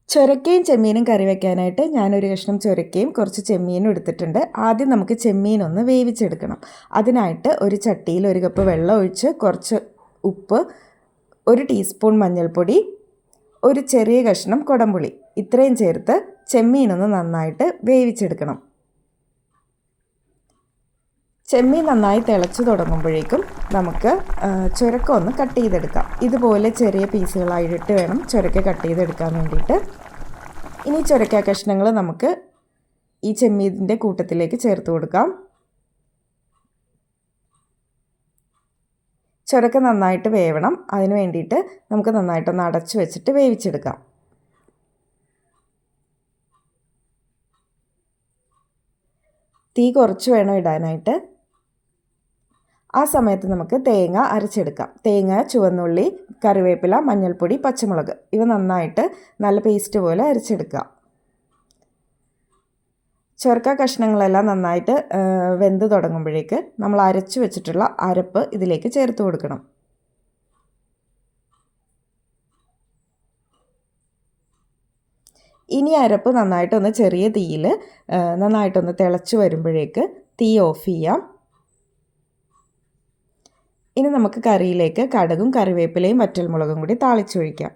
ചൊരക്കയും ചെമ്മീനും കറി വയ്ക്കാനായിട്ട് ഞാനൊരു കഷ്ണം ചൊരക്കയും കുറച്ച് ചെമ്മീനും എടുത്തിട്ടുണ്ട്. ആദ്യം നമുക്ക് ചെമ്മീനൊന്ന് വേവിച്ചെടുക്കണം. അതിനായിട്ട് ഒരു ചട്ടിയിൽ 1 കപ്പ് വെള്ളം ഒഴിച്ച് കുറച്ച് ഉപ്പ്, 1 ടീസ്പൂൺ മഞ്ഞൾപ്പൊടി, ഒരു ചെറിയ കഷ്ണം കുടംപുളി ഇത്രയും ചേർത്ത് ചെമ്മീനൊന്ന് നന്നായിട്ട് വേവിച്ചെടുക്കണം. ചെമ്മീൻ നന്നായി തിളച്ച് തുടങ്ങുമ്പോഴേക്കും നമുക്ക് ചുരക്ക ഒന്ന് കട്ട് ചെയ്തെടുക്കാം. ഇതുപോലെ ചെറിയ പീസുകളായിട്ട് വേണം ചുരക്ക കട്ട് ചെയ്തെടുക്കാൻ വേണ്ടിയിട്ട്. ഇനി ചുരക്ക കഷ്ണങ്ങൾ നമുക്ക് ഈ ചെമ്മീനിൻ്റെ കൂട്ടത്തിലേക്ക് ചേർത്ത് കൊടുക്കാം. ചുരക്ക നന്നായിട്ട് വേവണം. അതിന് വേണ്ടിയിട്ട് നമുക്ക് നന്നായിട്ടൊന്ന് അടച്ചു വെച്ചിട്ട് വേവിച്ചെടുക്കാം. തീ കുറച്ച് വേണം ഇടാനായിട്ട്. ആ സമയത്ത് നമുക്ക് തേങ്ങ അരച്ചെടുക്കാം. തേങ്ങ, ചുവന്നുള്ളി, കറിവേപ്പില, മഞ്ഞൾപ്പൊടി, പച്ചമുളക് ഇവ നന്നായിട്ട് നല്ല പേസ്റ്റ് പോലെ അരച്ചെടുക്കുക. ചുരക്ക കഷ്ണങ്ങളെല്ലാം നന്നായിട്ട് വെന്ത് തുടങ്ങുമ്പോഴേക്ക് നമ്മൾ അരച്ചു വെച്ചിട്ടുള്ള അരപ്പ് ഇതിലേക്ക് ചേർത്ത് കൊടുക്കണം. ഇനി അരപ്പ് നന്നായിട്ടൊന്ന് ചെറിയ തീയിൽ നന്നായിട്ടൊന്ന് തിളച്ച് വരുമ്പോഴേക്ക് തീ ഓഫ് ചെയ്യാം. ഇനി നമുക്ക് കറിയിലേക്ക് കടുകും കറിവേപ്പിലയും വറ്റൽമുളകും കൂടി താളിച്ചൊഴിക്കാം.